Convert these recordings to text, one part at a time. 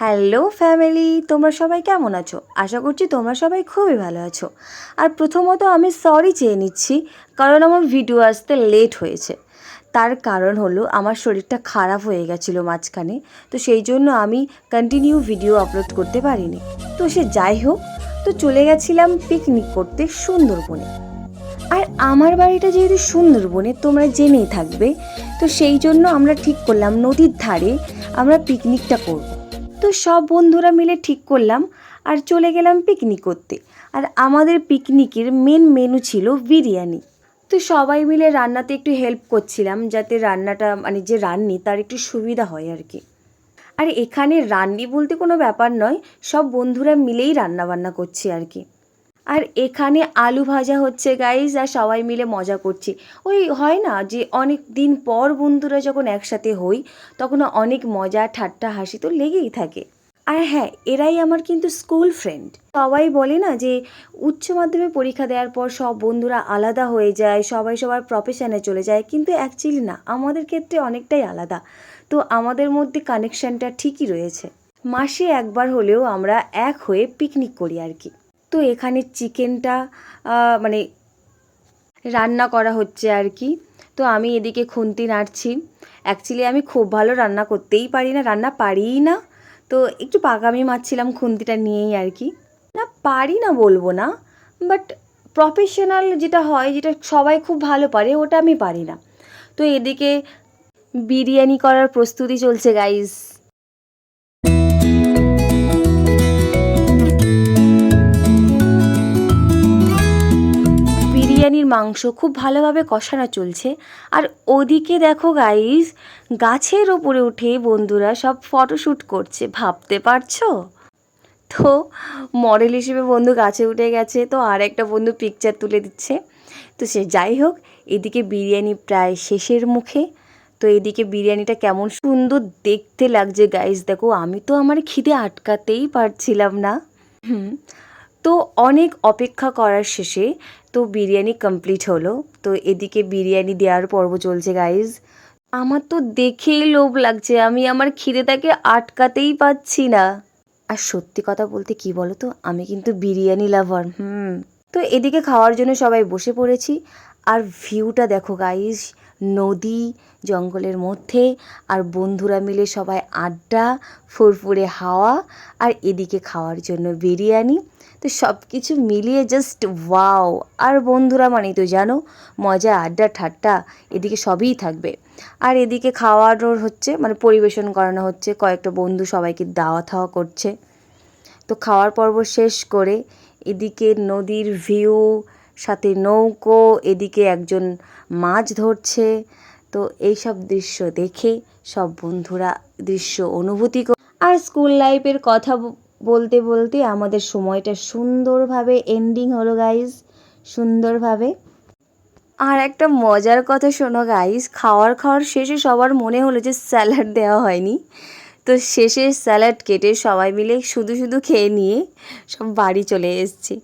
Hello family, তোমরা সবাই কেমন আছো? আশা করছি তোমরা সবাই খুবই ভালো আছো। আর প্রথমত আমি সরি চেয়ে নিচ্ছি, কারণ আমার ভিডিও আসতে লেট হয়েছে। তার কারণ হলো আমার শরীরটা খারাপ হয়ে গেছিলো মাঝখানে, তো সেই জন্য আমি কন্টিনিউ ভিডিও আপলোড করতে পারিনি। তো সে যাই হোক, তো চলে গেছিলাম পিকনিক করতে সুন্দরবনে। আর আমার বাড়িটা যেহেতু সুন্দরবনে তোমরা জেনেই থাকবে, তো সেই জন্য আমরা ঠিক করলাম নদীর ধারে আমরা পিকনিকটা করব। তো সব বন্ধুরা মিলে ঠিক করলাম আর চলে গেলাম পিকনিক করতে। আর আমাদের পিকনিকের মেন মেনু ছিল বিরিয়ানি। তো সবাই মিলে রান্নাতে একটু হেল্প করছিলাম, যাতে রান্নাটা মানে যে রান্নি তার একটু সুবিধা হয় আর কি। আর এখানে রান্নি বলতে কোনো ব্যাপার নয়, সব বন্ধুরা মিলেই রান্না বান্না করছি আর কি। আর এখানে আলু ভাজা হচ্ছে গাইজ, আর সবাই মিলে মজা করছি। ওই হয় না যে অনেক দিন পর বন্ধুরা যখন একসাথে হই, তখন অনেক মজা ঠাট্টা হাসি তো লেগেই থাকে। আর হ্যাঁ, এরাই আমার কিন্তু স্কুল ফ্রেন্ড। সবাই বলে না যে উচ্চ মাধ্যমিক পরীক্ষা দেওয়ার পর সব বন্ধুরা আলাদা হয়ে যায়, সবাই সবার প্রফেশনে চলে যায়, কিন্তু অ্যাকচুয়ালি না, আমাদের ক্ষেত্রে অনেকটাই আলাদা। তো আমাদের মধ্যে কানেকশানটা ঠিকই রয়েছে। মাসে একবার হলেও আমরা এক হয়ে পিকনিক করি আর কি। তো এখানে চিকেনটা মানে রান্না করা হচ্ছে আর কি। তো আমি এদিকে খুন্তি নাড়ছি। অ্যাকচুয়ালি আমি খুব ভালো রান্না করতেই পারি না, রান্না পারিই না। তো একটু পাকামি মারছিলাম খুন্তিটা নিয়েই আর কি। না পারি না বলবো না, বাট প্রফেশনাল যেটা হয়, যেটা সবাই খুব ভালো পারে, ওটা আমি পারি না। তো এদিকে বিরিয়ানি করার প্রস্তুতি চলছে গাইস। বিরিয়ানির মাংস খুব ভালোভাবে কষানো চলছে। আর ওদিকে দেখো গাইস, গাছের ওপরে উঠে বন্ধুরা সব ফটোশ্যুট করছে, ভাবতে পারছো? তো মডেল হিসেবে বন্ধু গাছে উঠে গেছে, তো আর একটা বন্ধু পিকচার তুলে দিচ্ছে। তো সে যাই হোক, এদিকে বিরিয়ানি প্রায় শেষের মুখে। তো এদিকে বিরিয়ানিটা কেমন সুন্দর দেখতে লাগছে গাইস, দেখো আমি তো আমার খিদে আটকাতেই পারছিলাম না। হুম। তো অনেক অপেক্ষা করার শেষে তো বিরিয়ানি কমপ্লিট হলো। তো এদিকে বিরিয়ানি দেওয়ার পর্ব চলছে গাইজ। আমার তো দেখেই লোভ লাগছে, আমি আমার খিদেটাকে আটকাতেই পাচ্ছি না। আর সত্যি কথা বলতে কি বলো তো, আমি কিন্তু বিরিয়ানি লাভার। তো এদিকে খাওয়ার জন্য সবাই বসে পড়েছি। আর ভিউটা দেখো গাইজ, নদী, জঙ্গলের মধ্যে, আর বন্ধুরা মিলে সবাই আড্ডা, ফুরফুরে হাওয়া, আর এদিকে খাওয়ার জন্য বিরিয়ানি। তো সব কিছু মিলিয়ে জাস্ট ওয়াও। আর বন্ধুরা মানেই তো জানো, মজা আড্ডা ঠাট্টা এদিকে সবই থাকবে। আর এদিকে খাওয়ানোর হচ্ছে, মানে পরিবেশন করানো হচ্ছে, কয়েকটা বন্ধু সবাইকে দাওয়া থাওয়া করছে। তো খাওয়ার পর্ব শেষ করে এদিকে নদীর ভিউ, সাথে নৌকো, এদিকে একজন মাছ ধরছে। তো এইসব দৃশ্য দেখে সব বন্ধুরা দৃশ্য অনুভূতি আর স্কুল লাইফের কথা বলতে বলতে আমাদের সময়টা সুন্দরভাবে এন্ডিং হলো গাইজ, সুন্দরভাবে। আর একটা মজার কথা শোনো গাইজ, খাওয়ার শেষে সবার মনে হলো যে স্যালাড দেওয়া হয়নি। তো শেষে স্যালাড কেটে সবাই মিলে শুধু শুধু খেয়ে নিয়ে সব বাড়ি চলে এসেছি।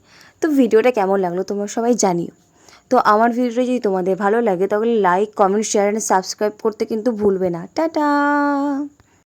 তো ভিডিওটা কেমন লাগলো তোমরা সবাই জানিও। তো আমার ভিডিওটা যদি তোমাদের ভালো লাগে তাহলে like, comment, share and subscribe করতে কিন্তু ভুলবে না। টাটা।